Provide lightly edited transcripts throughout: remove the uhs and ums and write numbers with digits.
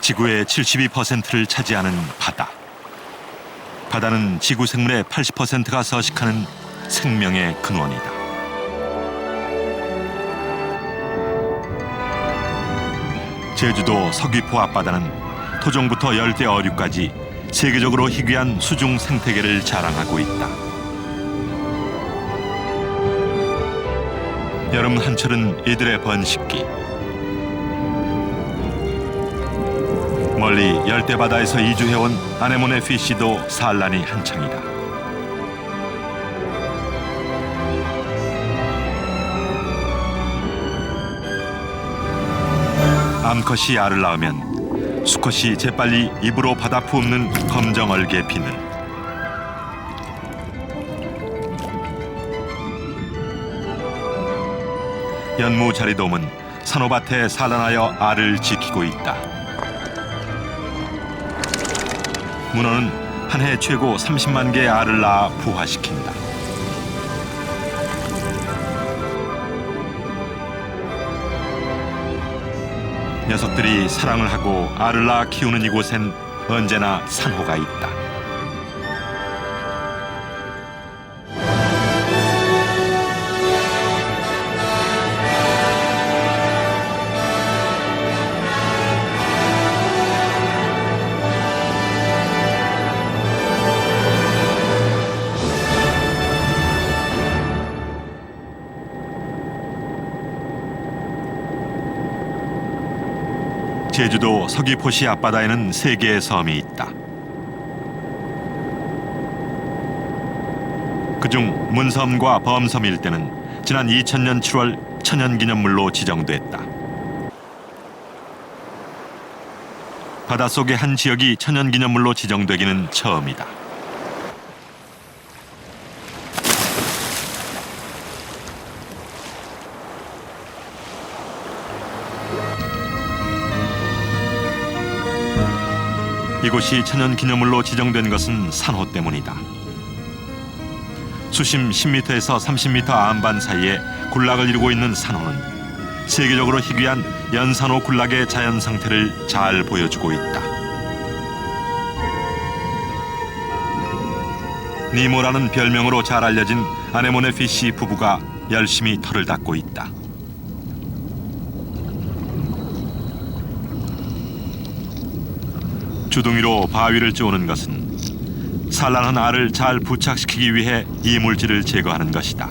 지구의 72%를 차지하는 바다. 바다는 지구 생물의 80%가 서식하는 생명의 근원이다. 제주도 서귀포 앞바다는 토종부터 열대 어류까지 세계적으로 희귀한 수중 생태계를 자랑하고 있다. 여름 한철은 이들의 번식기. 멀리 열대 바다에서 이주해온 아네모네 피쉬도 산란이 한창이다. 암컷이 알을 낳으면 수컷이 재빨리 입으로 받아 품는 검정 얼개 비늘. 연무 자리돔은 산호밭에 산란하여 알을 지키고 있다. 문어는 한 해 최고 30만 개의 알을 낳아 부화시킨다. 녀석들이 사랑을 하고 알을 낳아 키우는 이곳엔 언제나 산호가 있다. 제주도 서귀포시 앞바다에는 3개의 섬이 있다. 그중 문섬과 범섬 일대는 지난 2000년 7월 천연기념물로 지정됐다. 바닷속의 한 지역이 천연기념물로 지정되기는 처음이다. 이곳이 천연기념물로 지정된 것은 산호 때문이다. 수심 10m에서 30m 안반 사이에 군락을 이루고 있는 산호는 세계적으로 희귀한 연산호 군락의 자연 상태를 잘 보여주고 있다. 니모라는 별명으로 잘 알려진 아네모네 피쉬 부부가 열심히 털을 닦고 있다. 주둥이로 바위를 쪼는 것은 산란한 알을 잘 부착시키기 위해 이물질을 제거하는 것이다.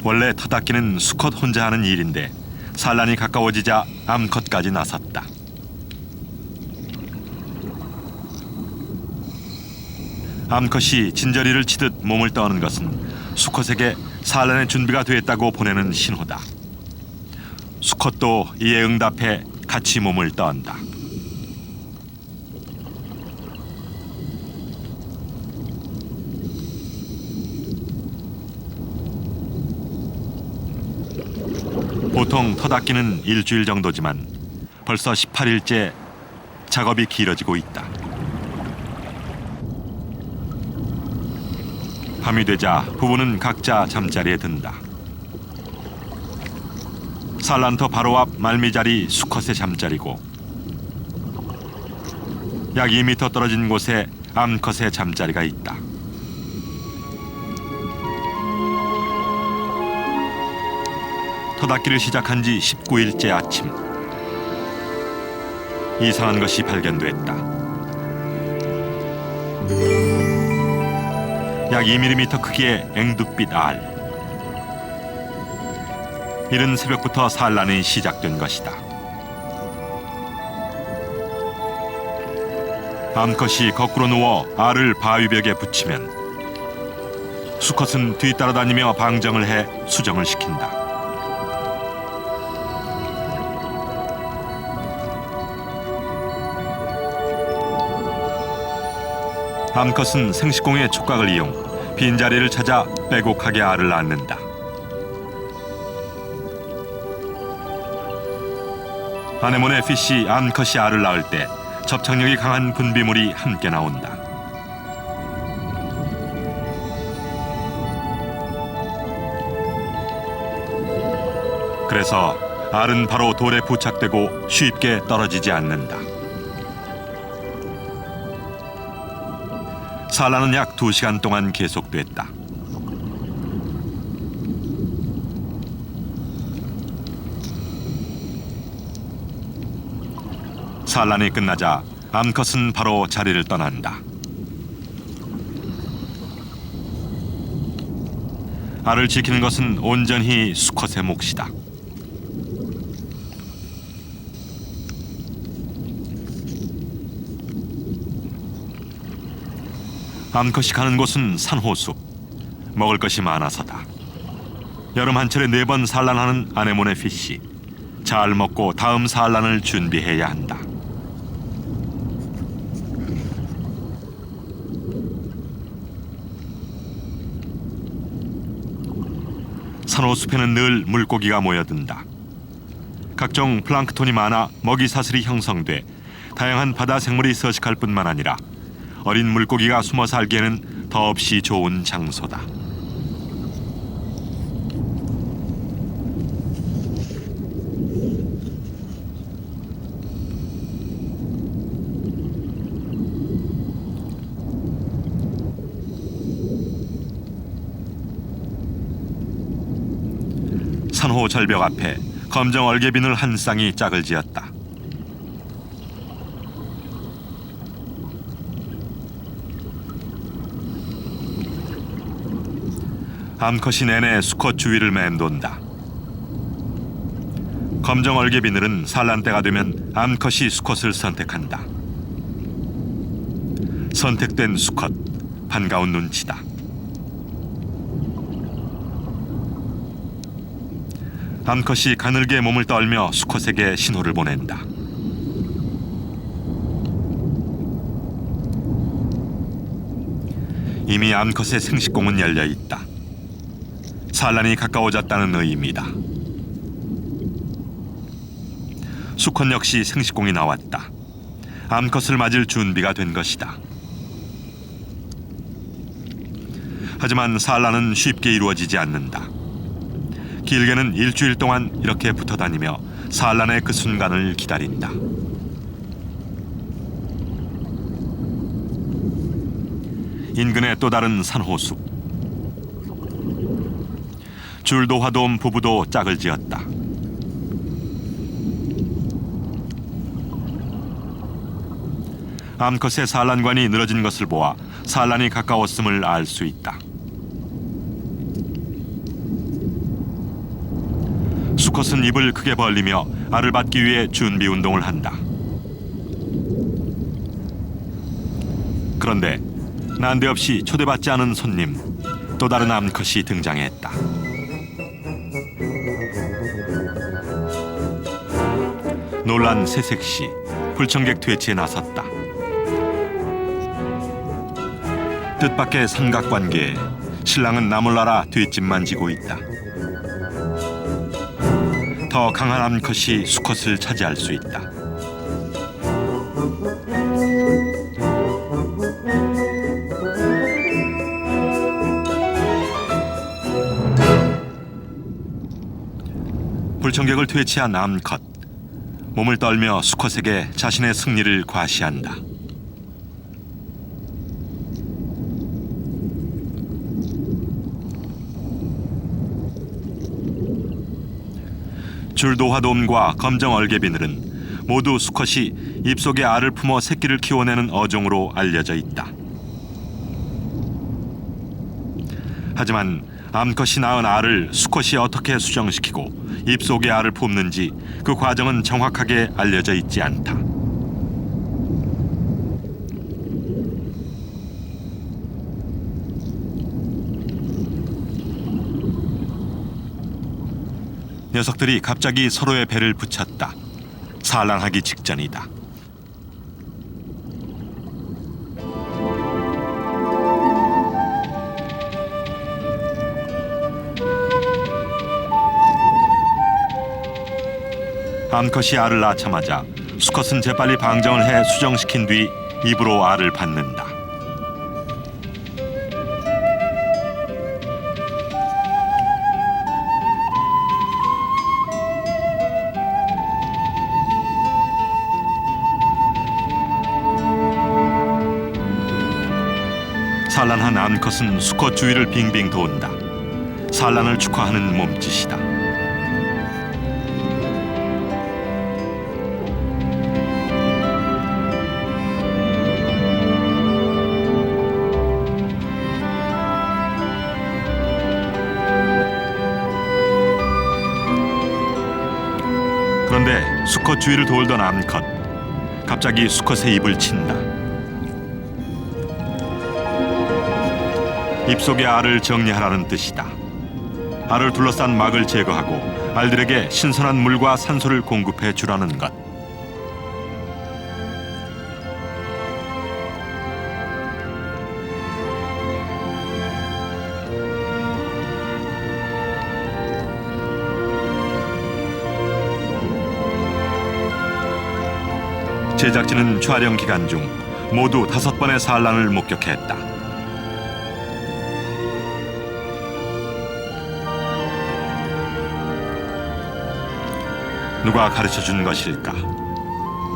원래 터닦기는 수컷 혼자 하는 일인데 산란이 가까워지자 암컷까지 나섰다. 암컷이 진저리를 치듯 몸을 떠는 것은 수컷에게 산란의 준비가 됐다고 보내는 신호다. 수컷도 이에 응답해 같이 몸을 떤다. 보통 터닦기는 일주일 정도지만 벌써 18일째 작업이 길어지고 있다. 밤이 되자 부부는 각자 잠자리에 든다. 산란터 바로 앞 말미자리 수컷의 잠자리고 약 2m 떨어진 곳에 암컷의 잠자리가 있다. 터닦기를 시작한 지 19일째 아침, 이상한 것이 발견됐다. 약 2mm 크기의 앵두빛 알. 이른 새벽부터 산란이 시작된 것이다. 암컷이 거꾸로 누워 알을 바위벽에 붙이면 수컷은 뒤따라다니며 방정을 해 수정을 시킨다. 암컷은 생식공의 촉각을 이용 빈자리를 찾아 빼곡하게 알을 낳는다. 아네모네 피쉬 암컷이 알을 낳을 때 접착력이 강한 분비물이 함께 나온다. 그래서 알은 바로 돌에 부착되고 쉽게 떨어지지 않는다. 산란은 약 2시간 동안 계속됐다. 산란이 끝나자 암컷은 바로 자리를 떠난다. 알을 지키는 것은 온전히 수컷의 몫이다. 암컷이 가는 곳은 산호숲. 먹을 것이 많아서다. 여름 한철에 4번 산란하는 아네모네 피쉬. 잘 먹고 다음 산란을 준비해야 한다. 산호숲에는 늘 물고기가 모여든다. 각종 플랑크톤이 많아 먹이 사슬이 형성돼 다양한 바다 생물이 서식할 뿐만 아니라 어린 물고기가 숨어 살기에는 더없이 좋은 장소다. 산호 절벽 앞에 검정 얼개비늘 한 쌍이 짝을 지었다. 암컷이 내내 수컷 주위를 맴돈다. 검정 얼개비늘은 산란 때가 되면 암컷이 수컷을 선택한다. 선택된 수컷, 반가운 눈치다. 암컷이 가늘게 몸을 떨며 수컷에게 신호를 보낸다. 이미 암컷의 생식공은 열려 있다. 산란이 가까워졌다는 의미다. 수컷 역시 생식공이 나왔다. 암컷을 맞을 준비가 된 것이다. 하지만 산란은 쉽게 이루어지지 않는다. 길게는 일주일 동안 이렇게 붙어 다니며 산란의 그 순간을 기다린다. 인근의 또 다른 산호숲. 줄도화돔 부부도 짝을 지었다. 암컷의 산란관이 늘어진 것을 보아 산란이 가까웠음을 알 수 있다. 수컷은 입을 크게 벌리며 알을 받기 위해 준비 운동을 한다. 그런데 난데없이 초대받지 않은 손님, 또 다른 암컷이 등장했다. 놀란 새색시, 불청객 퇴치에 나섰다. 뜻밖의 삼각관계에 신랑은 나몰라라 뒷짐만 지고 있다. 더 강한 암컷이 수컷을 차지할 수 있다. 불청객을 퇴치한 암컷. 몸을 떨며 수컷에게 자신의 승리를 과시한다. 줄도화돔과 검정 얼개비늘은 모두 수컷이 입속에 알을 품어 새끼를 키워내는 어종으로 알려져 있다. 하지만 암컷이 낳은 알을 수컷이 어떻게 수정시키고 입속에 알을 품는지 그 과정은 정확하게 알려져 있지 않다. 녀석들이 갑자기 서로의 배를 붙였다. 산란하기 직전이다. 암컷이 알을 낳자마자 수컷은 재빨리 방정을 해 수정시킨 뒤 입으로 알을 받는다. 그것은 수컷 주위를 빙빙 돈다. 산란을 축하하는 몸짓이다. 그런데 수컷 주위를 돌던 암컷, 갑자기 수컷의 입을 친다. 입속의 알을 정리하라는 뜻이다. 알을 둘러싼 막을 제거하고 알들에게 신선한 물과 산소를 공급해 주라는 것. 제작진은 촬영 기간 중 모두 5번의 산란을 목격했다. 누가 가르쳐준 것일까?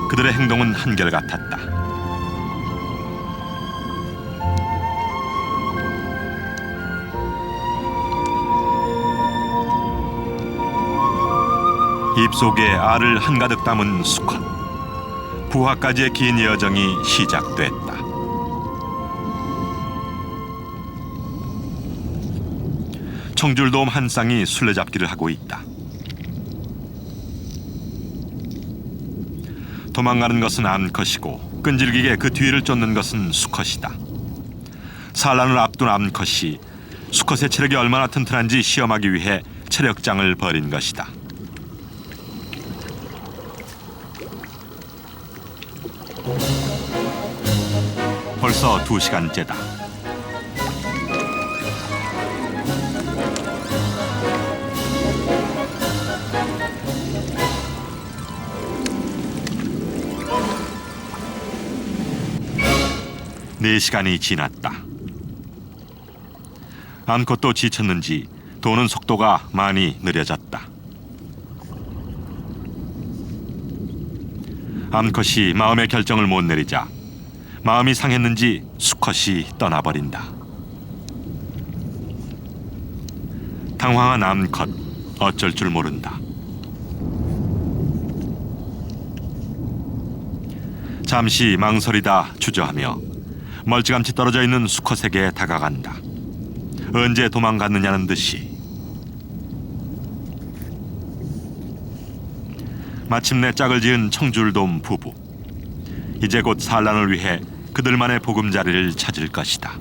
그들의 행동은 한결같았다. 입속에 알을 한가득 담은 수컷. 부화까지의 긴 여정이 시작됐다. 청줄돔 한 쌍이 술래잡기를 하고 있다. 도망가는 것은 암컷이고 끈질기게 그 뒤를 쫓는 것은 수컷이다. 산란을 앞둔 암컷이 수컷의 체력이 얼마나 튼튼한지 시험하기 위해 체력장을 벌인 것이다. 벌써 2시간째다. 네 시간이 지났다. 암컷도 지쳤는지 도는 속도가 많이 느려졌다. 암컷이 마음의 결정을 못 내리자 마음이 상했는지 수컷이 떠나버린다. 당황한 암컷, 어쩔 줄 모른다. 잠시 망설이다 주저하며 멀찌감치 떨어져 있는 수컷에게 다가간다. 언제 도망갔느냐는 듯이. 마침내 짝을 지은 청줄돔 부부. 이제 곧 산란을 위해 그들만의 보금자리를 찾을 것이다.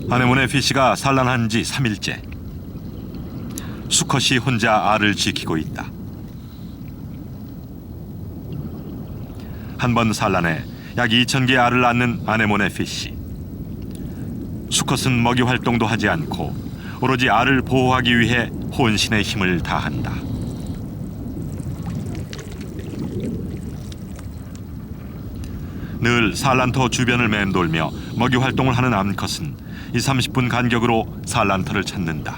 아내모네 피쉬가 산란한 지 3일째. 수컷이 혼자 알을 지키고 있다. 한 번 산란해 약 2,000개의 알을 낳는 아내모네 피쉬. 수컷은 먹이 활동도 하지 않고 오로지 알을 보호하기 위해 혼신의 힘을 다한다. 늘 산란터 주변을 맴돌며 먹이 활동을 하는 암컷은 20-30분 간격으로 산란터를 찾는다.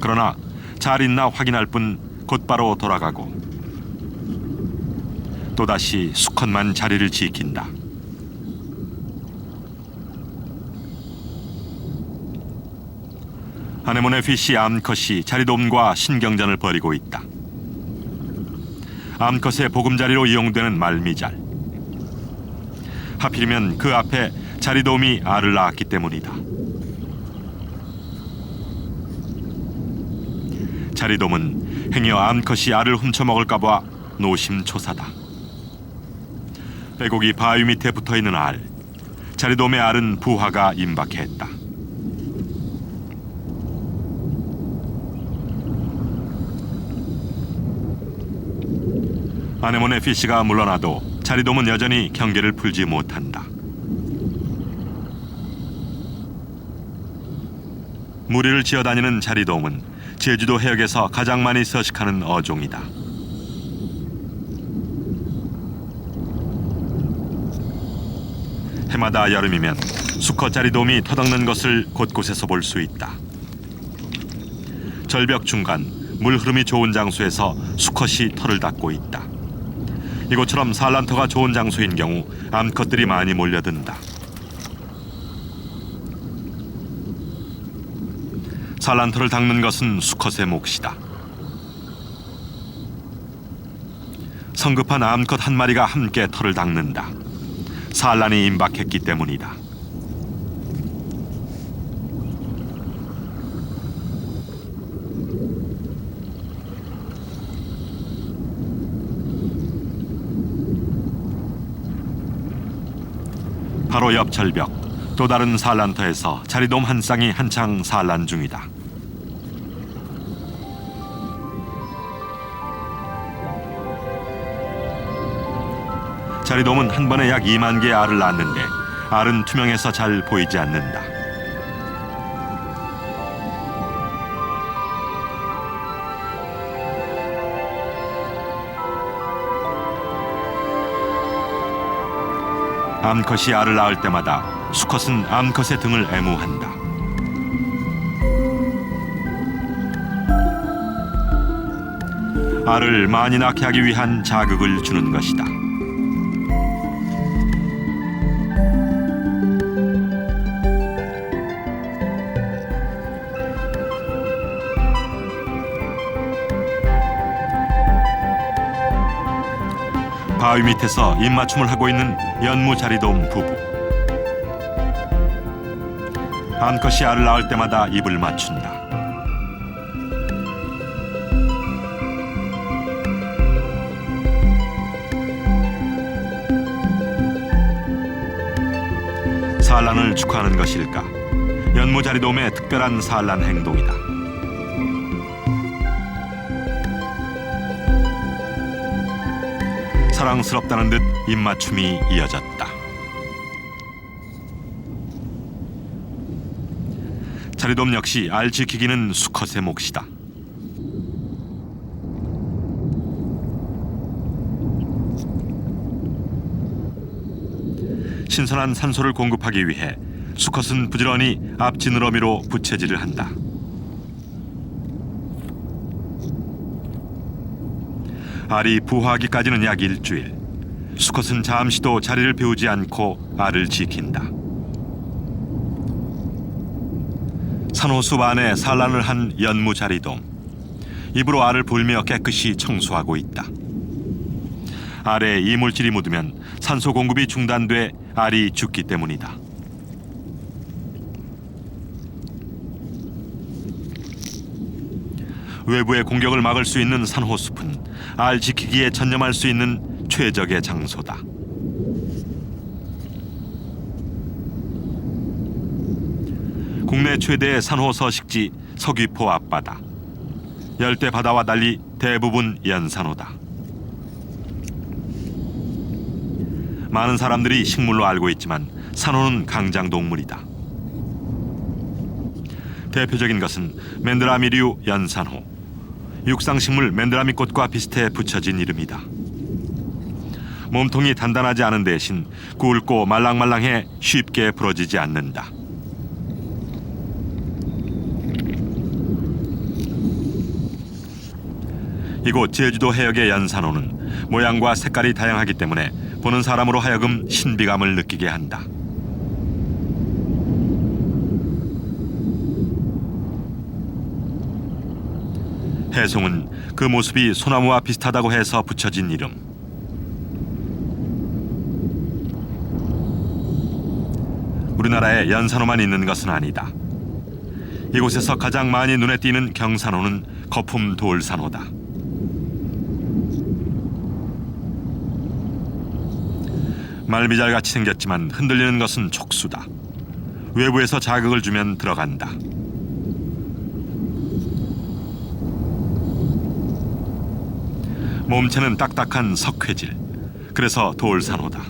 그러나 잘 있나 확인할 뿐 곧바로 돌아가고 또다시 수컷만 자리를 지킨다. 아네모네 피쉬 암컷이 자리돔과 신경전을 벌이고 있다. 암컷의 보금자리로 이용되는 말미잘. 하필이면 그 앞에 자리돔이 알을 낳았기 때문이다. 자리돔은 행여 암컷이 알을 훔쳐먹을까 봐 노심초사다. 빼곡이 바위 밑에 붙어있는 알. 자리돔의 알은 부화가 임박했다. 아네모네 피쉬가 물러나도 자리돔은 여전히 경계를 풀지 못한다. 무리를 지어다니는 자리돔은 제주도 해역에서 가장 많이 서식하는 어종이다. 해마다 여름이면 수컷 자리돔이 터덕는 것을 곳곳에서 볼 수 있다. 절벽 중간 물 흐름이 좋은 장소에서 수컷이 털을 닦고 있다. 이곳처럼 산란터가 좋은 장소인 경우 암컷들이 많이 몰려든다. 산란터를 닦는 것은 수컷의 몫이다. 성급한 암컷 한 마리가 함께 털을 닦는다. 산란이 임박했기 때문이다. 바로 옆 절벽 또 다른 산란터에서 자리돔 한 쌍이 한창 산란 중이다. 자리돔은 한 번에 약 2만 개의 알을 낳는데 알은 투명해서 잘 보이지 않는다. 암컷이 알을 낳을 때마다 수컷은 암컷의 등을 애무한다. 알을 많이 낳게 하기 위한 자극을 주는 것이다. 바위 밑에서 입맞춤을 하고 있는 연무자리돔 부부. 암컷이 알을 낳을 때마다 입을 맞춘다. 산란을 축하하는 것일까? 연무자리돔의 특별한 산란 행동이다. 사랑스럽다는 듯 입맞춤이 이어졌다. 자리돔 역시 알 지키기는 수컷의 몫이다. 신선한 산소를 공급하기 위해 수컷은 부지런히 앞 지느러미로 부채질을 한다. 알이 부화하기까지는 약 일주일. 수컷은 잠시도 자리를 비우지 않고 알을 지킨다. 산호숲 안에 산란을 한 연무자리돔. 입으로 알을 불며 깨끗이 청소하고 있다. 알에 이물질이 묻으면 산소 공급이 중단돼 알이 죽기 때문이다. 외부의 공격을 막을 수 있는 산호숲은 알 지키기에 전념할 수 있는 최적의 장소다. 국내 최대의 산호 서식지 서귀포 앞바다. 열대 바다와 달리 대부분 연산호다. 많은 사람들이 식물로 알고 있지만 산호는 강장동물이다. 대표적인 것은 맨드라미류 연산호. 육상식물 맨드라미 꽃과 비슷해 붙여진 이름이다. 몸통이 단단하지 않은 대신 굵고 말랑말랑해 쉽게 부러지지 않는다. 이곳 제주도 해역의 연산호는 모양과 색깔이 다양하기 때문에 보는 사람으로 하여금 신비감을 느끼게 한다. 해송은 그 모습이 소나무와 비슷하다고 해서 붙여진 이름. 우리나라에 연산호만 있는 것은 아니다. 이곳에서 가장 많이 눈에 띄는 경산호는 거품 돌산호다. 말미잘같이 생겼지만 흔들리는 것은 촉수다. 외부에서 자극을 주면 들어간다. 몸체는 딱딱한 석회질. 그래서 돌산호다.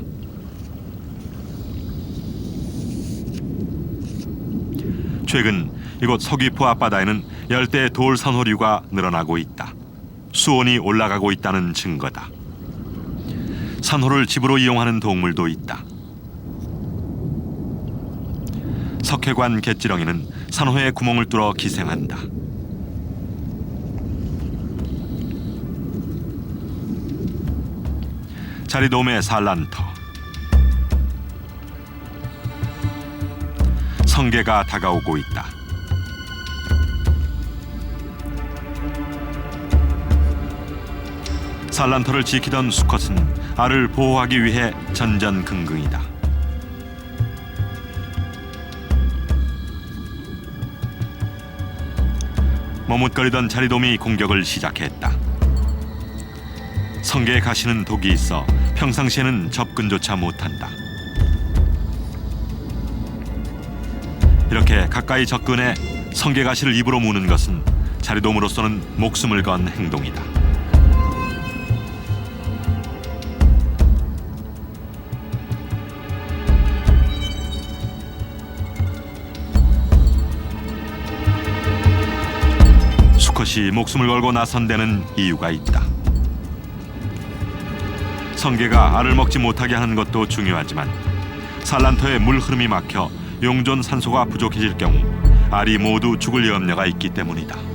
최근 이곳 서귀포 앞바다에는 열대 돌 산호류가 늘어나고 있다. 수온이 올라가고 있다는 증거다. 산호를 집으로 이용하는 동물도 있다. 석회관 갯지렁이는 산호의 구멍을 뚫어 기생한다. 자리돔의 산란터. 성게가 다가오고 있다. 산란터를 지키던 수컷은 알을 보호하기 위해 전전긍긍이다. 머뭇거리던 자리돔이 공격을 시작했다. 성게의 가시는 독이 있어 평상시에는 접근조차 못한다. 이렇게 가까이 접근해 성게 가시를 입으로 무는 것은 자리돔으로서는 목숨을 건 행동이다. 수컷이 목숨을 걸고 나선 데는 이유가 있다. 성게가 알을 먹지 못하게 하는 것도 중요하지만 산란터에 물 흐름이 막혀 용존 산소가 부족해질 경우 알이 모두 죽을 염려가 있기 때문이다.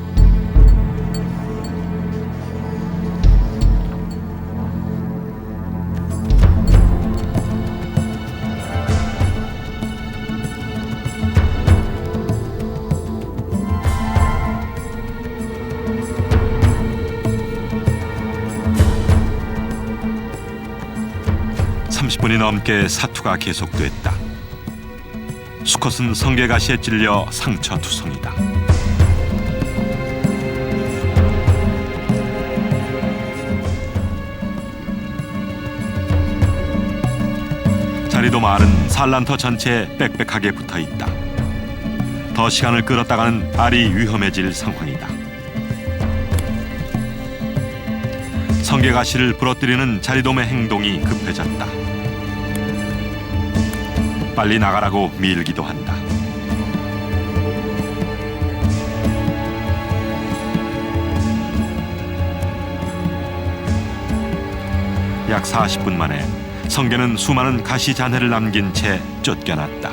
(30분이) 넘게 사투가 계속됐다. 수컷은 성게 가시에 찔려 상처투성이다. 자리돔 알은 산란터 전체에 빽빽하게 붙어있다. 더 시간을 끌었다가는 알이 위험해질 상황이다. 성게 가시를 부러뜨리는 자리돔의 행동이 급해졌다. 빨리 나가라고 밀기도 한다. 약 40분 만에 성게는 수많은 가시 잔해를 남긴 채 쫓겨났다.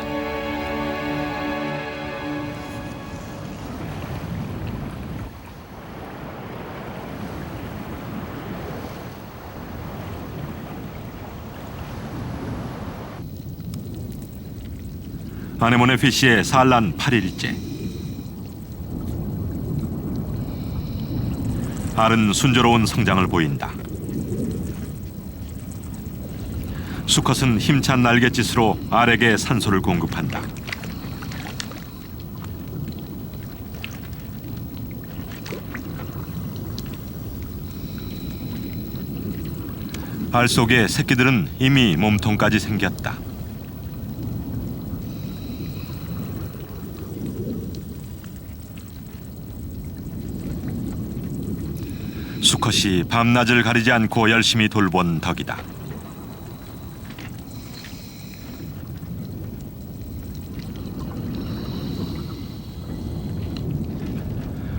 아네모네 피쉬의 산란 8일째. 알은 순조로운 성장을 보인다. 수컷은 힘찬 날갯짓으로 알에게 산소를 공급한다. 알 속에 새끼들은 이미 몸통까지 생겼다. 수컷이 밤낮을 가리지 않고 열심히 돌본 덕이다.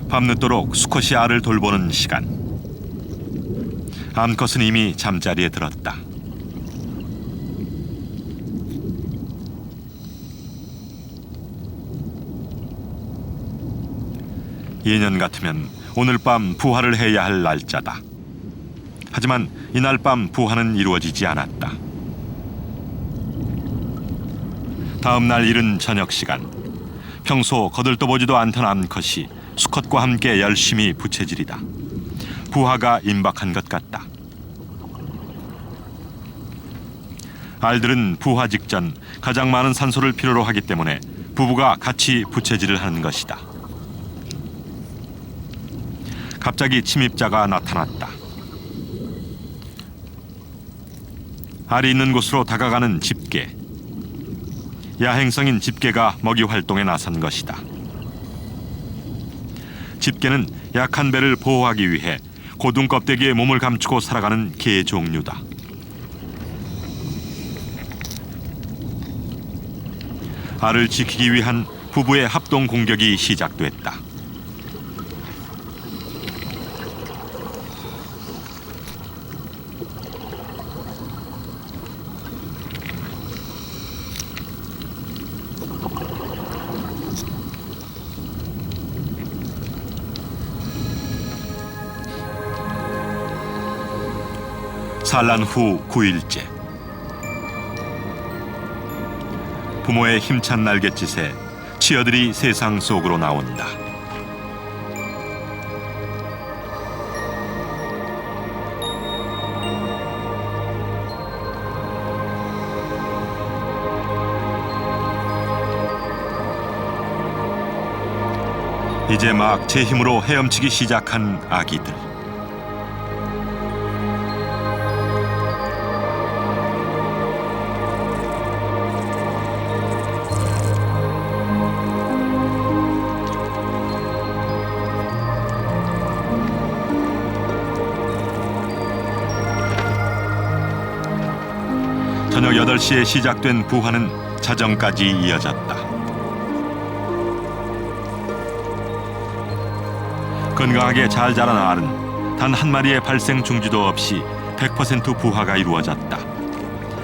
밤늦도록 수컷이 알을 돌보는 시간. 암컷은 이미 잠자리에 들었다. 예년 같으면 오늘 밤 부화를 해야 할 날짜다. 하지만 이날 밤 부화는 이루어지지 않았다. 다음 날 이른 저녁 시간, 평소 거들떠보지도 않던 암컷이 수컷과 함께 열심히 부채질이다. 부화가 임박한 것 같다. 알들은 부화 직전 가장 많은 산소를 필요로 하기 때문에 부부가 같이 부채질을 하는 것이다. 갑자기 침입자가 나타났다. 알이 있는 곳으로 다가가는 집게. 야행성인 집게가 먹이 활동에 나선 것이다. 집게는 약한 배를 보호하기 위해 고둥 껍데기에 몸을 감추고 살아가는 개 종류다. 알을 지키기 위한 부부의 합동 공격이 시작됐다. 산란 후 9일째. 부모의 힘찬 날갯짓에 치어들이 세상 속으로 나온다. 이제 막 제 힘으로 헤엄치기 시작한 아기들. 저녁 8시에 시작된 부화는 자정까지 이어졌다. 건강하게 잘 자란 알은 단 한 마리의 발생 중지도 없이 100% 부화가 이루어졌다.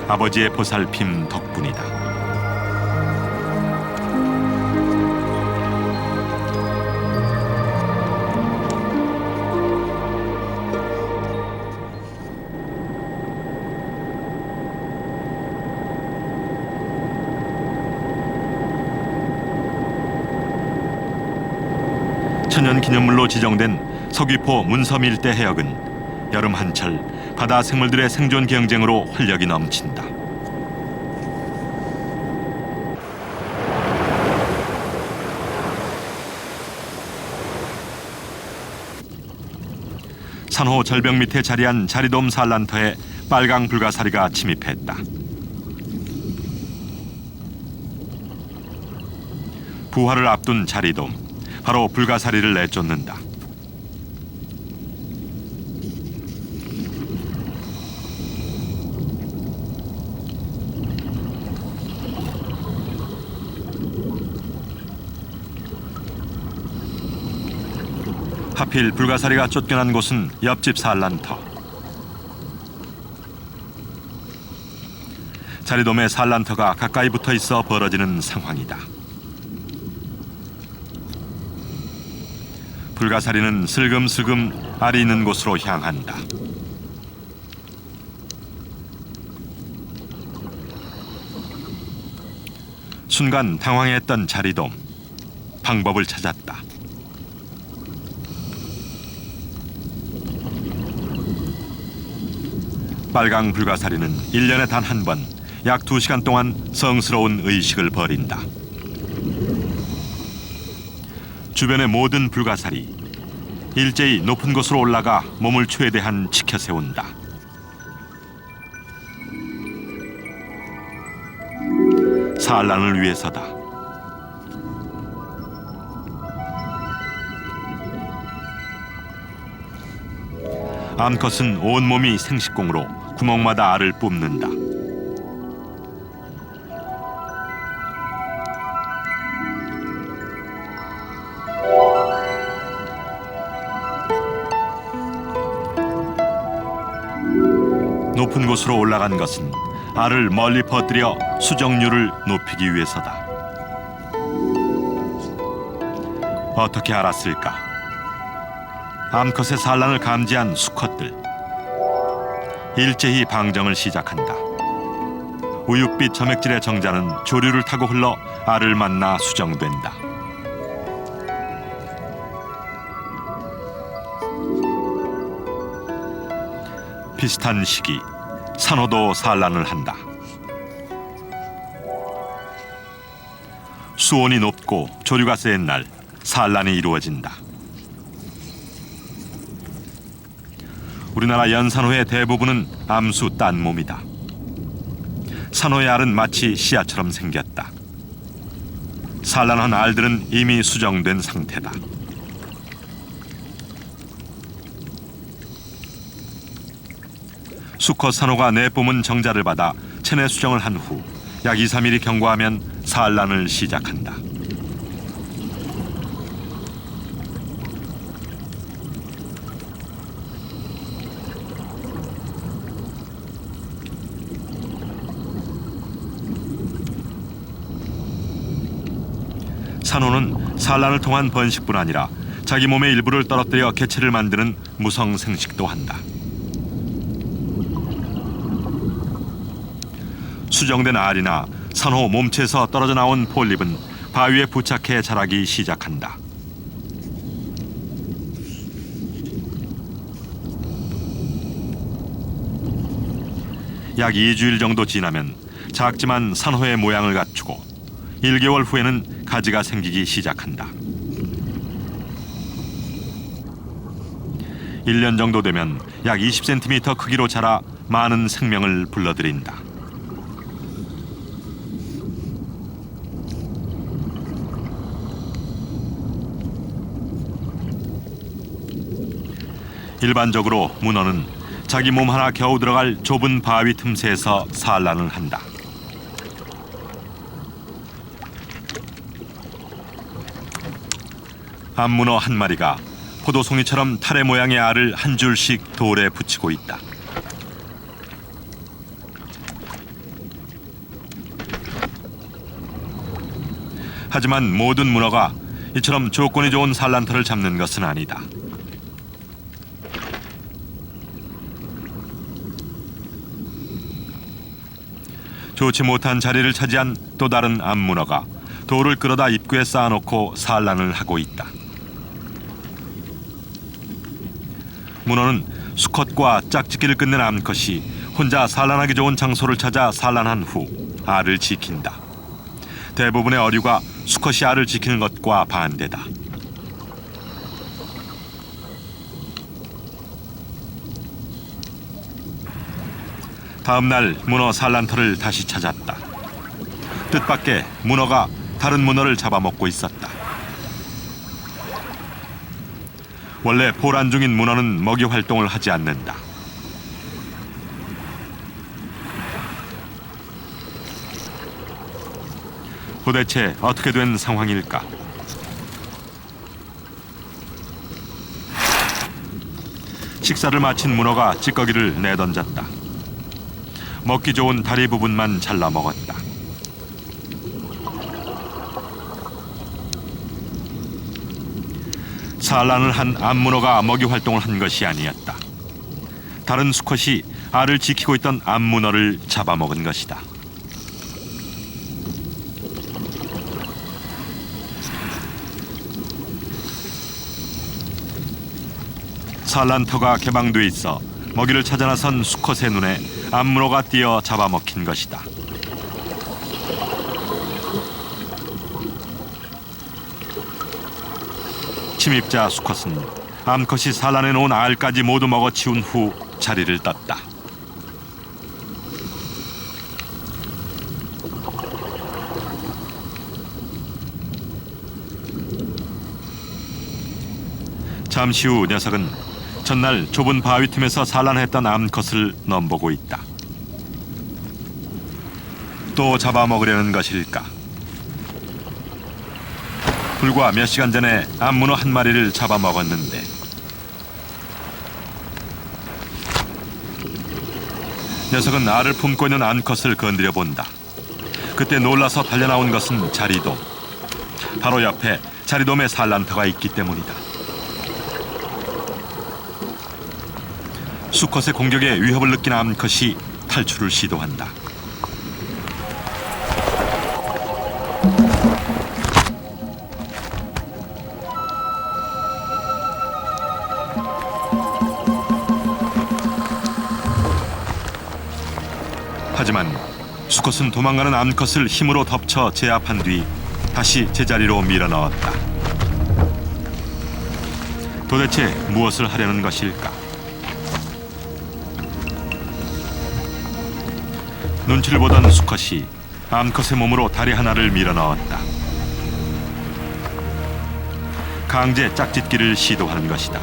아버지의 보살핌 덕분이다. 천연기념물로 지정된 서귀포 문섬 일대 해역은 여름 한철 바다 생물들의 생존 경쟁으로 활력이 넘친다. 산호 절벽 밑에 자리한 자리돔 산란터에 빨강 불가사리가 침입했다. 부화를 앞둔 자리돔. 바로 불가사리를 내쫓는다. 하필 불가사리가 쫓겨난 곳은 옆집 산란터. 자리돔의 산란터가 가까이 붙어 있어 벌어지는 상황이다. 불가사리는 슬금슬금 알이 있는 곳으로 향한다. 순간 당황했던 자리돔. 방법을 찾았다. 빨강 불가사리는 1년에 단 한 번, 약 2시간 동안 성스러운 의식을 벌인다. 주변의 모든 불가사리, 일제히 높은 곳으로 올라가 몸을 최대한 치켜 세운다. 산란을 위해서다. 암컷은 온몸이 생식공으로 구멍마다 알을 뿜는다. 높은 곳으로 올라간 것은 알을 멀리 퍼뜨려 수정률을 높이기 위해서다. 어떻게 알았을까? 암컷의 산란을 감지한 수컷들. 일제히 방정을 시작한다. 우윳빛 점액질의 정자는 조류를 타고 흘러 알을 만나 수정된다. 비슷한 시기 산호도 산란을 한다. 수온이 높고 조류가 센 날 산란이 이루어진다. 우리나라 연산호의 대부분은 암수 딴 몸이다. 산호의 알은 마치 씨앗처럼 생겼다. 산란한 알들은 이미 수정된 상태다. 수컷 산호가 내뿜은 정자를 받아 체내 수정을 한 후 약 2, 3일이 경과하면 산란을 시작한다. 산호는 산란을 통한 번식뿐 아니라 자기 몸의 일부를 떨어뜨려 개체를 만드는 무성 생식도 한다. 수정된 알이나 산호 몸체에서 떨어져 나온 폴립은 바위에 부착해 자라기 시작한다. 약 2주일 정도 지나면 작지만 산호의 모양을 갖추고 1개월 후에는 가지가 생기기 시작한다. 1년 정도 되면 약 20cm 크기로 자라 많은 생명을 불러들인다. 일반적으로 문어는 자기 몸 하나 겨우 들어갈 좁은 바위 틈새에서 산란을 한다. 암문어 한 마리가 포도송이처럼 타래 모양의 알을 한 줄씩 돌에 붙이고 있다. 하지만 모든 문어가 이처럼 조건이 좋은 산란터를 잡는 것은 아니다. 좋지 못한 자리를 차지한 또 다른 암문어가 돌을 끌어다 입구에 쌓아놓고 산란을 하고 있다. 문어는 수컷과 짝짓기를 끝낸 암컷이 혼자 산란하기 좋은 장소를 찾아 산란한 후 알을 지킨다. 대부분의 어류가 수컷이 알을 지키는 것과 반대다. 다음 날 문어 산란터를 다시 찾았다. 뜻밖의 문어가 다른 문어를 잡아먹고 있었다. 원래 포란 중인 문어는 먹이 활동을 하지 않는다. 도대체 어떻게 된 상황일까? 식사를 마친 문어가 찌꺼기를 내던졌다. 먹기 좋은 다리 부분만 잘라 먹었다. 산란을 한 암문어가 먹이 활동을 한 것이 아니었다. 다른 수컷이 알을 지키고 있던 암문어를 잡아먹은 것이다. 산란터가 개방돼 있어 먹이를 찾아 나선 수컷의 눈에 암문어가 뛰어 잡아먹힌 것이다. 침입자 수컷은 암컷이 산란해 놓은 알까지 모두 먹어치운 후 자리를 떴다. 잠시 후 녀석은 전날 좁은 바위 틈에서 산란했던 암컷을 넘보고 있다. 또 잡아먹으려는 것일까? 불과 몇 시간 전에 암문어 한 마리를 잡아먹었는데 녀석은 알을 품고 있는 암컷을 건드려 본다. 그때 놀라서 달려나온 것은 자리돔. 바로 옆에 자리돔의 산란터가 있기 때문이다. 수컷의 공격에 위협을 느낀 암컷이 탈출을 시도한다. 하지만 수컷은 도망가는 암컷을 힘으로 덮쳐 제압한 뒤 다시 제자리로 밀어넣었다. 도대체 무엇을 하려는 것일까? 눈치를 보던 수컷이 암컷의 몸으로 다리 하나를 밀어넣었다. 강제 짝짓기를 시도하는 것이다.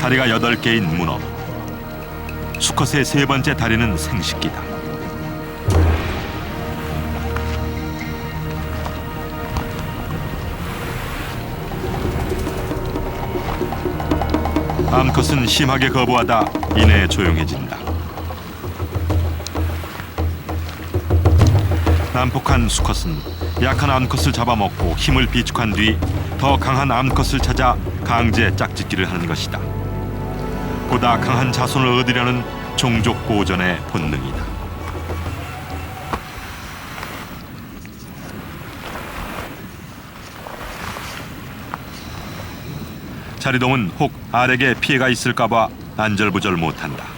다리가 8개인 문어. 수컷의 3번째 다리는 생식기다. 암컷은 심하게 거부하다 이내 조용해진다. 난폭한 수컷은 약한 암컷을 잡아먹고 힘을 비축한 뒤 더 강한 암컷을 찾아 강제 짝짓기를 하는 것이다. 보다 강한 자손을 얻으려는 종족 보존의 본능이다. 자리동은 혹 알에게 피해가 있을까 봐 안절부절 못한다.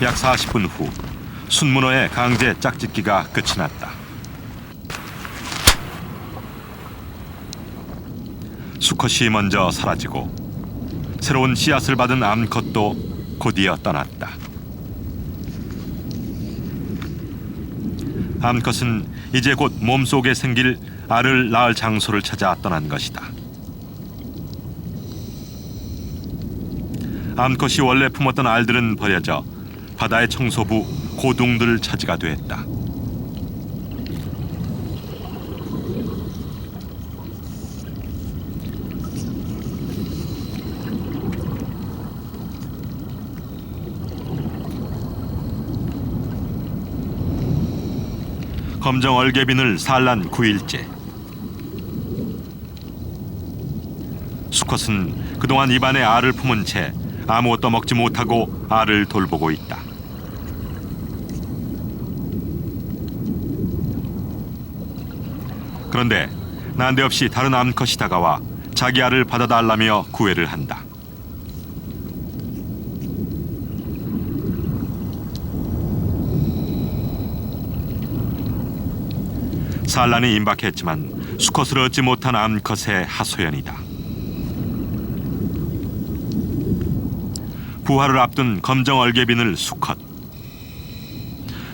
약 40분 후 순문어의 강제 짝짓기가 끝이 났다. 수컷이 먼저 사라지고 새로운 씨앗을 받은 암컷도 곧이어 떠났다. 암컷은 이제 곧 몸속에 생길 알을 낳을 장소를 찾아 떠난 것이다. 암컷이 원래 품었던 알들은 버려져 바다의 청소부 고둥들 차지가 됐다. 검정 얼개빈을 산란 9일째. 수컷은 그동안 입안에 알을 품은 채 아무것도 먹지 못하고 알을 돌보고 있다. 그런데 난데없이 다른 암컷이 다가와 자기 알을 받아달라며 구애를 한다. 산란이 임박했지만 수컷을 얻지 못한 암컷의 하소연이다. 부화를 앞둔 검정 얼개빈을 수컷.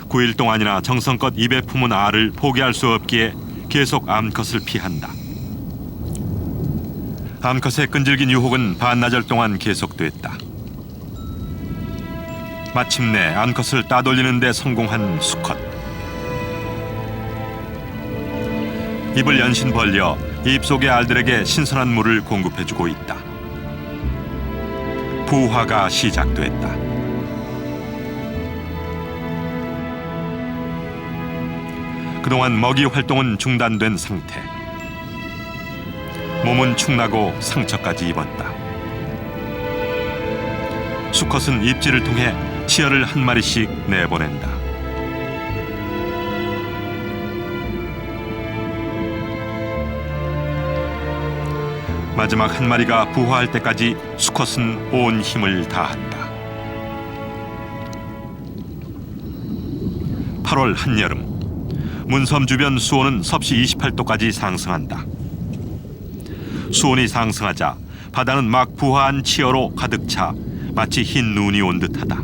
9일 동안이나 정성껏 입에 품은 알을 포기할 수 없기에 계속 암컷을 피한다. 암컷의 끈질긴 유혹은 반나절 동안 계속됐다. 마침내 암컷을 따돌리는 데 성공한 수컷. 입을 연신 벌려 입속의 알들에게 신선한 물을 공급해주고 있다. 부화가 시작됐다. 그동안 먹이 활동은 중단된 상태. 몸은 축나고 상처까지 입었다. 수컷은 입질을 통해 치어를 한 마리씩 내보낸다. 마지막 한 마리가 부화할 때까지 수컷은 온 힘을 다한다. 8월 한여름, 문섬 주변 수온은 섭씨 28도까지 상승한다. 수온이 상승하자 바다는 막 부화한 치어로 가득 차 마치 흰 눈이 온 듯하다.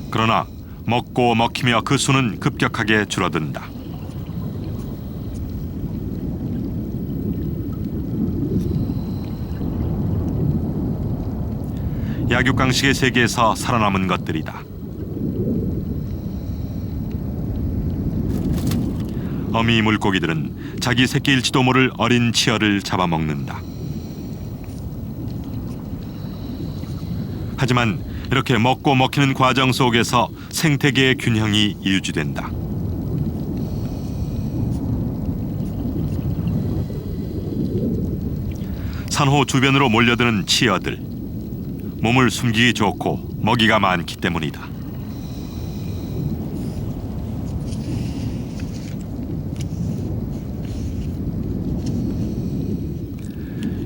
그러나 먹고 먹히며 그 수는 급격하게 줄어든다. 약육강식의 세계에서 살아남은 것들이다. 어미 물고기들은 자기 새끼일지도 모를 어린 치어를 잡아먹는다. 하지만 이렇게 먹고 먹히는 과정 속에서 생태계의 균형이 유지된다. 산호 주변으로 몰려드는 치어들. 몸을 숨기기 좋고 먹이가 많기 때문이다.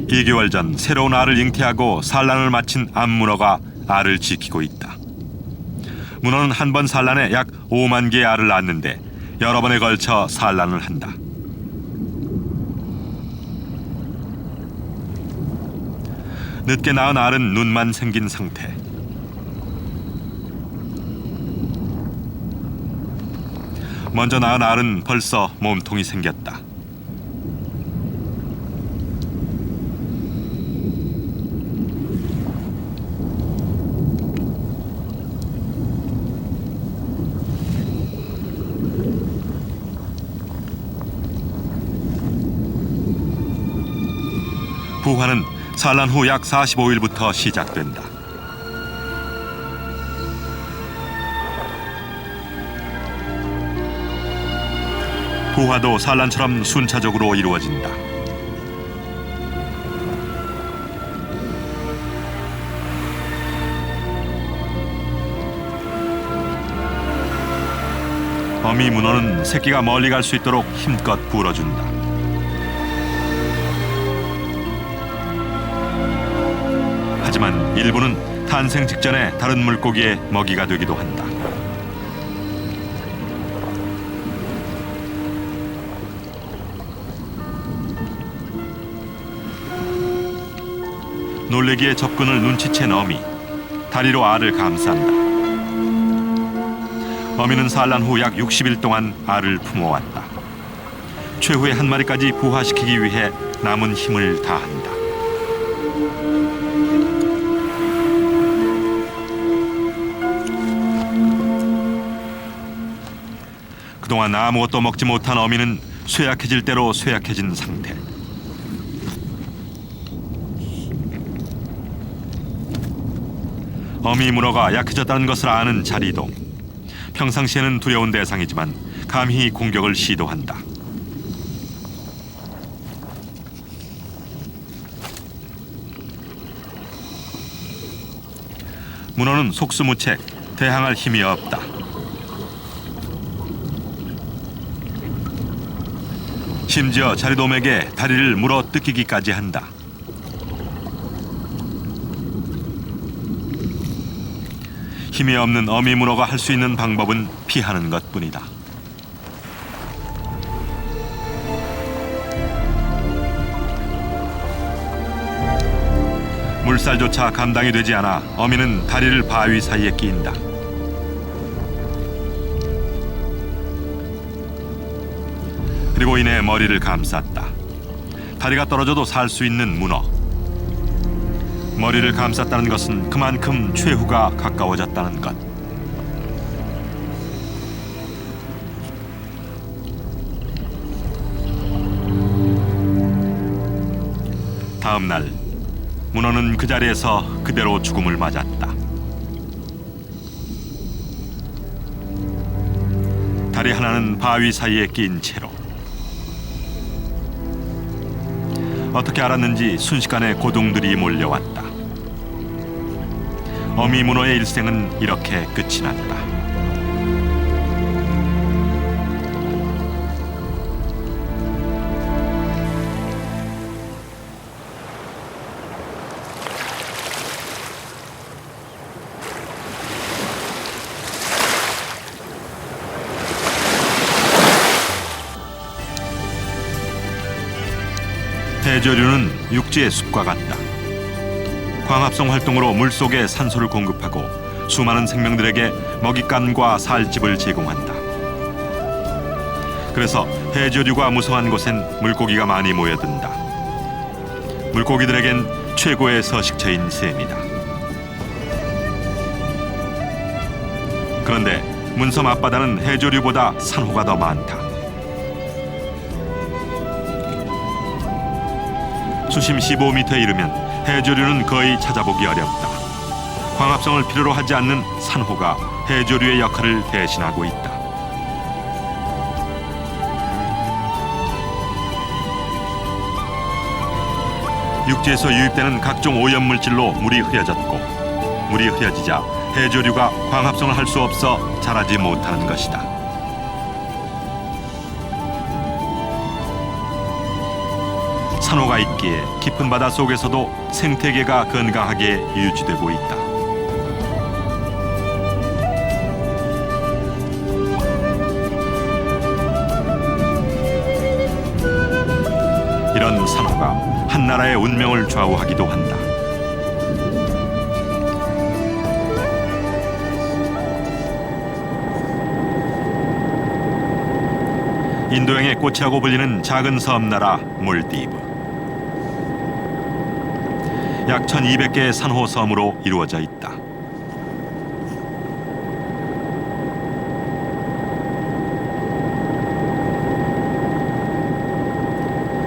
(2개월) 전 새로운 알을 잉태하고 산란을 마친 암문어가 알을 지키고 있다. 문어는 한 번 산란에 약 5만 개의 알을 낳는데 여러 번에 걸쳐 산란을 한다. 늦게 낳은 알은 눈만 생긴 상태. 먼저 낳은 알은 벌써 몸통이 생겼다. 부화는 산란 후 약 45일부터 시작된다. 부화도 산란처럼 순차적으로 이루어진다. 어미 문어는 새끼가 멀리 갈 수 있도록 힘껏 불어준다. 하지만 일부는 탄생 직전에 다른 물고기의 먹이가 되기도 한다. 놀래기의 접근을 눈치챈 어미, 다리로 알을 감싼다. 어미는 산란 후 약 60일 동안 알을 품어왔다. 최후의 한 마리까지 부화시키기 위해 남은 힘을 다한다. 그동안 아무것도 먹지 못한 어미는 쇠약해질 대로 쇠약해진 상태. 어미 문어가 약해졌다는 것을 아는 자리도 평상시에는 두려운 대상이지만 감히 공격을 시도한다. 문어는 속수무책, 대항할 힘이 없다. 심지어 자리돔에게 다리를 물어 뜯기기까지 한다. 힘이 없는 어미 문어가 할 수 있는 방법은 피하는 것뿐이다. 물살조차 감당이 되지 않아 어미는 다리를 바위 사이에 끼인다. 그리고 이내 머리를 감쌌다. 다리가 떨어져도 살 수 있는 문어. 머리를 감쌌다는 것은 그만큼 최후가 가까워졌다는 것. 다음 날 문어는 그 자리에서 그대로 죽음을 맞았다. 다리 하나는 바위 사이에 끼인 채로. 어떻게 알았는지 순식간에 고동들이 몰려왔다. 어미 문어의 일생은 이렇게 끝이 났다. 해조류는 육지의 숲과 같다. 광합성 활동으로 물속에 산소를 공급하고 수많은 생명들에게 먹잇감과 살집을 제공한다. 그래서 해조류가 무성한 곳엔 물고기가 많이 모여든다. 물고기들에겐 최고의 서식처인 셈이다. 그런데 문섬 앞바다는 해조류보다 산호가 더 많다. 수심 15m에 이르면 해조류는 거의 찾아보기 어렵다. 광합성을 필요로 하지 않는 산호가 해조류의 역할을 대신하고 있다. 육지에서 유입되는 각종 오염물질로 물이 흐려졌고, 물이 흐려지자 해조류가 광합성을 할 수 없어 자라지 못하는 것이다. 산호가 있기에 깊은 바다 속에서도 생태계가 건강하게 유지되고 있다. 이런 산호가 한 나라의 운명을 좌우하기도 한다. 인도양의 꽃이라고 불리는 작은 섬나라 몰디브. 약 1200개의 산호 섬으로 이루어져 있다.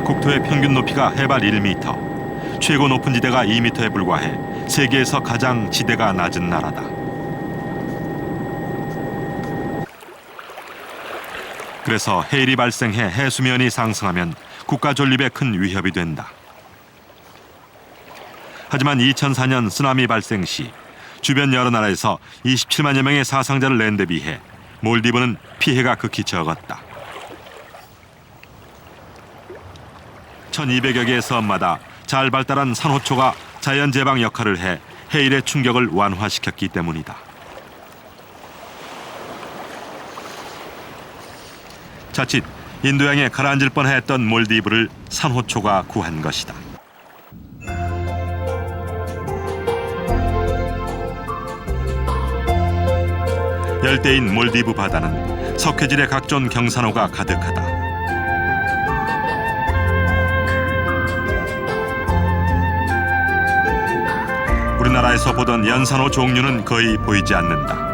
국토의 평균 높이가 해발 1m, 최고 높은 지대가 2m에 불과해 세계에서 가장 지대가 낮은 나라다. 그래서 해일이 발생해 해수면이 상승하면 국가 존립에 큰 위협이 된다. 하지만 2004년 쓰나미 발생 시 주변 여러 나라에서 27만여 명의 사상자를 낸 데 비해 몰디브는 피해가 극히 적었다. 1200여 개의 섬마다 잘 발달한 산호초가 자연 제방 역할을 해 해일의 충격을 완화시켰기 때문이다. 자칫 인도양에 가라앉을 뻔했던 몰디브를 산호초가 구한 것이다. 열대인 몰디브 바다는 석회질의 각종 경산호가 가득하다. 우리나라에서 보던 연산호 종류는 거의 보이지 않는다.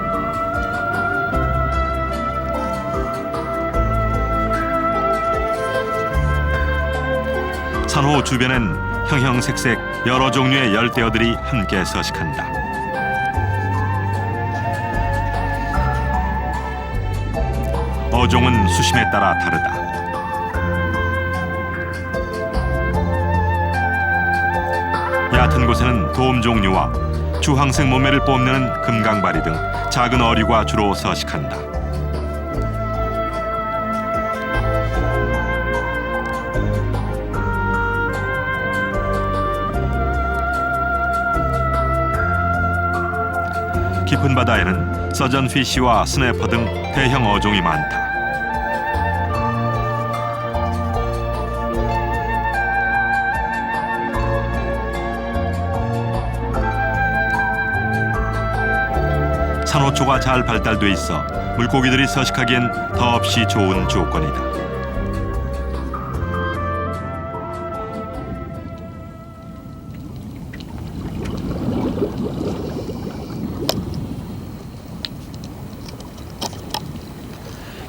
산호 주변엔 형형색색 여러 종류의 열대어들이 함께 서식한다. 어종은 수심에 따라 다르다. 얕은 곳에는 돔 종류와 주황색 몸매를 뽐내는 금강바리 등 작은 어류가 주로 서식한다. 깊은 바다에는 서전피쉬와 스네퍼 등 대형 어종이 많다. 산호초가 잘 발달돼 있어 물고기들이 서식하기엔 더없이 좋은 조건이다.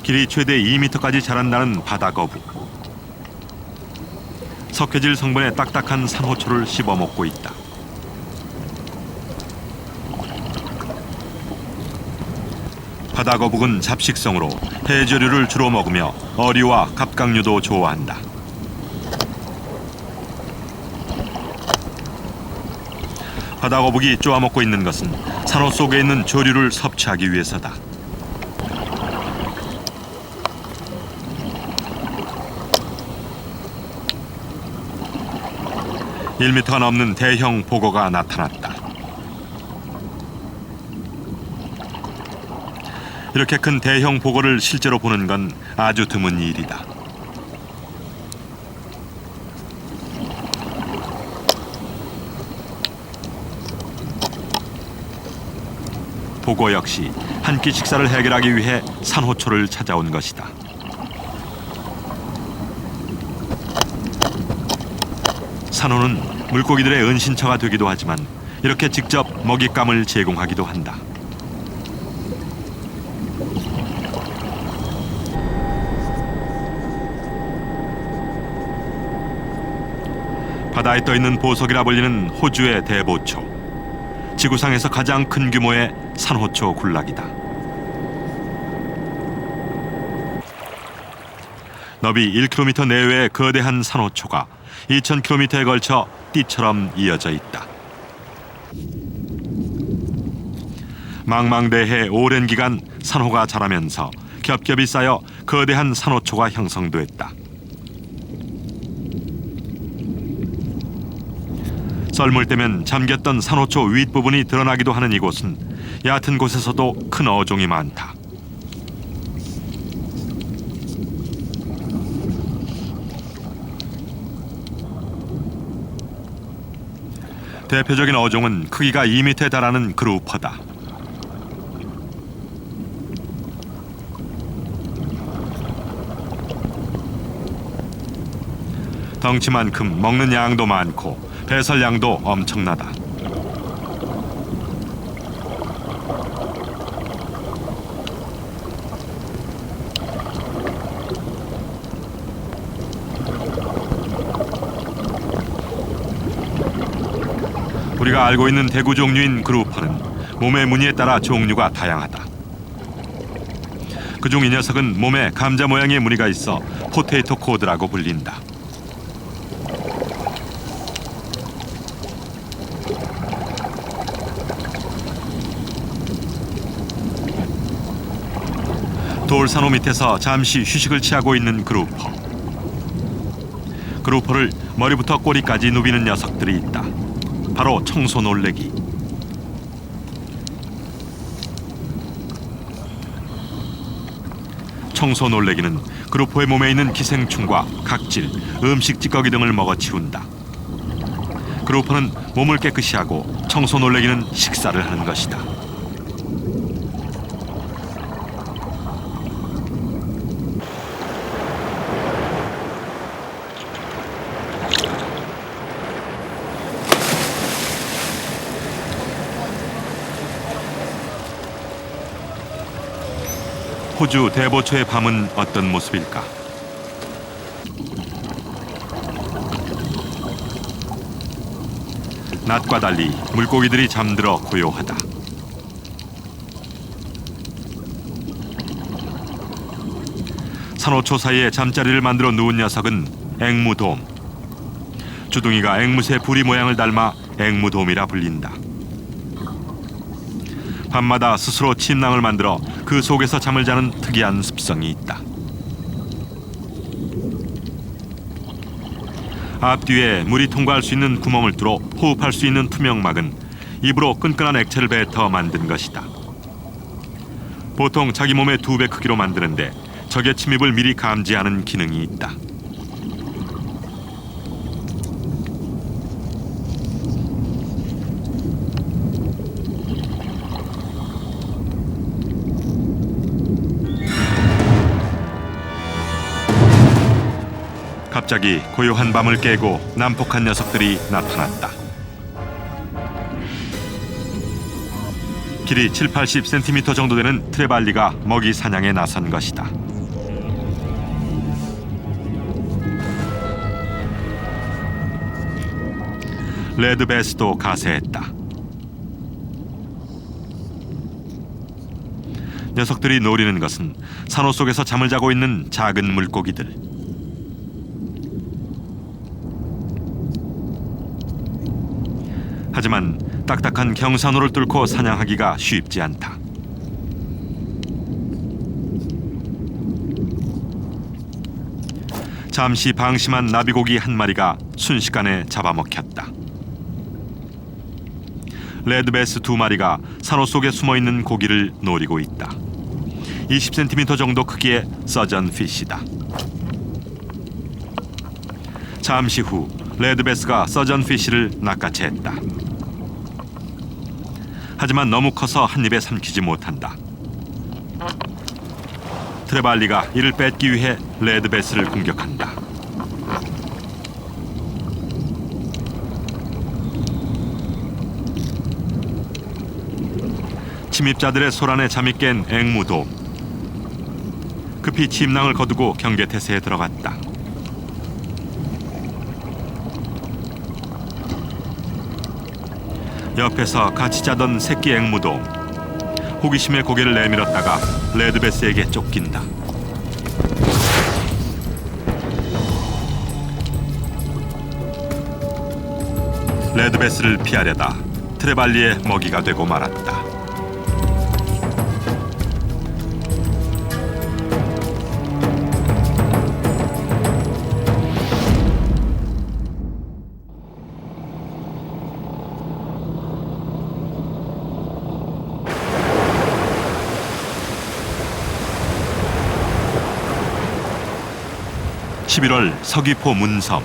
길이 최대 2m까지 자란다는 바다거북. 석회질 성분의 딱딱한 산호초를 씹어먹고 있다. 바다거북은 잡식성으로 해조류를 주로 먹으며 어류와 갑각류도 좋아한다. 바다거북이 쪼아먹고 있는 것은 산호 속에 있는 조류를 섭취하기 위해서다. (1m가) 넘는 대형 보거가 나타났다. 이렇게 큰 대형 보거를 실제로 보는 건 아주 드문 일이다. 보거 역시 한 끼 식사를 해결하기 위해 산호초를 찾아온 것이다. 산호는 물고기들의 은신처가 되기도 하지만 이렇게 직접 먹잇감을 제공하기도 한다. 바다에 떠있는 보석이라 불리는 호주의 대보초. 지구상에서 가장 큰 규모의 산호초 군락이다. 너비 1km 내외의 거대한 산호초가 2000km에 걸쳐 띠처럼 이어져 있다. 망망대해 오랜 기간 산호가 자라면서 겹겹이 쌓여 거대한 산호초가 형성됐다. 썰물 때면 잠겼던 산호초 윗부분이 드러나기도 하는 이곳은 얕은 곳에서도 큰 어종이 많다. 대표적인 어종은 크기가 2m에 달하는 그루퍼다. 덩치만큼 먹는 양도 많고 배설량도 엄청나다. 우리가 알고 있는 대구 종류인 그루퍼는 몸의 무늬에 따라 종류가 다양하다. 그중 이 녀석은 몸에 감자 모양의 무늬가 있어 포테이토 코드라고 불린다. 돌산호 밑에서 잠시 휴식을 취하고 있는 그루퍼. 그루퍼를 머리부터 꼬리까지 누비는 녀석들이 있다. 바로 청소놀래기. 청소놀래기는 그루퍼의 몸에 있는 기생충과 각질, 음식 찌꺼기 등을 먹어치운다. 그루퍼는 몸을 깨끗이 하고 청소놀래기는 식사를 하는 것이다. 호주 대보초의 밤은 어떤 모습일까? 낮과 달리 물고기들이 잠들어 고요하다. 산호초 사이에 잠자리를 만들어 누운 녀석은 앵무돔. 주둥이가 앵무새 부리 모양을 닮아 앵무돔이라 불린다. 밤마다 스스로 침낭을 만들어 그 속에서 잠을 자는 특이한 습성이 있다. 앞뒤에 물이 통과할 수 있는 구멍을 뚫어 호흡할 수 있는 투명막은 입으로 끈끈한 액체를 뱉어 만든 것이다. 보통 자기 몸의 2배 크기로 만드는데 적의 침입을 미리 감지하는 기능이 있다. 갑자기 고요한 밤을 깨고 난폭한 녀석들이 나타났다. 길이 70-80cm 정도 되는 트레발리가 먹이 사냥에 나선 것이다. 레드베스도 가세했다. 녀석들이 노리는 것은 산호 속에서 잠을 자고 있는 작은 물고기들. 하지만 딱딱한 경산호를 뚫고 사냥하기가 쉽지 않다. 잠시 방심한 나비고기 한 마리가 순식간에 잡아먹혔다. 레드베스 2마리가 산호 속에 숨어있는 고기를 노리고 있다. 20cm 정도 크기의 서전피쉬다. 잠시 후 레드베스가 서전피쉬를 낚아채했다. 하지만 너무 커서 한 입에 삼키지 못한다. 트레발리가 이를 뺏기 위해 레드베스를 공격한다. 침입자들의 소란에 잠이 깬 앵무돔. 급히 침낭을 거두고 경계태세에 들어갔다. 옆에서 같이 자던 새끼 앵무돔. 호기심에 고개를 내밀었다가 레드베스에게 쫓긴다. 레드베스를 피하려다 트레발리의 먹이가 되고 말았다. (11월) 서귀포 문섬.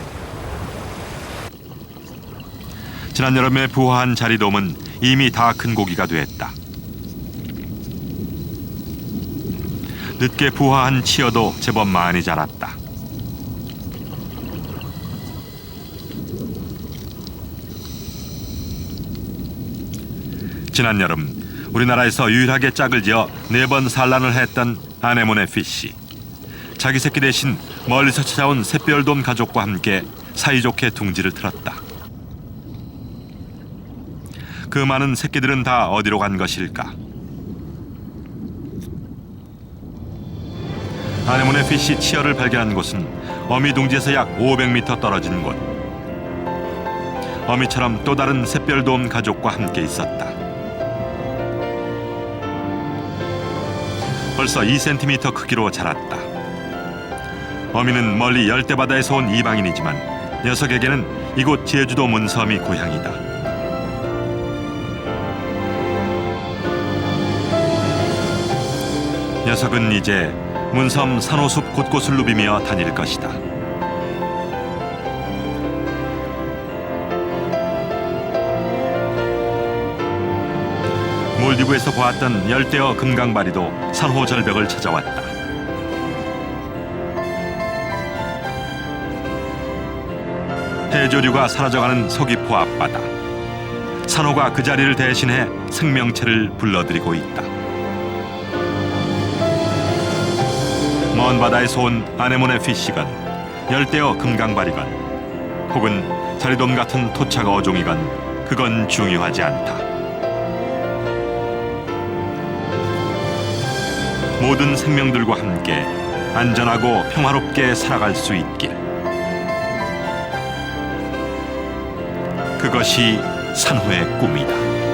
지난 여름에 부화한 자리돔은 이미 다 큰 고기가 됐다. 늦게 부화한 치어도 제법 많이 자랐다. 지난 여름 우리나라에서 유일하게 짝을 지어 4번 산란을 했던 아네모네 피쉬. 자기 새끼 대신 멀리서 찾아온 샛별돔 가족과 함께 사이좋게 둥지를 틀었다. 그 많은 새끼들은 다 어디로 간 것일까? 아네모네 피쉬 치어를 발견한 곳은 어미 둥지에서 약 500m 떨어진 곳. 어미처럼 또 다른 샛별도 온 가족과 함께 있었다. 벌써 2cm 크기로 자랐다. 어미는 멀리 열대바다에서 온 이방인이지만 녀석에게는 이곳 제주도 문섬이 고향이다. 녀석은 이제 문섬 산호숲 곳곳을 누비며 다닐 것이다. 몰디브에서 보았던 열대어 금강바리도 산호 절벽을 찾아왔다. 해조류가 사라져가는 서귀포 앞바다. 산호가 그 자리를 대신해 생명체를 불러들이고 있다. 먼 바다에서 온 아네모네 피쉬건, 열대어 금강바리건, 혹은 자리돔 같은 토착 어종이건 그건 중요하지 않다. 모든 생명들과 함께 안전하고 평화롭게 살아갈 수 있길. 그것이 산호의 꿈이다.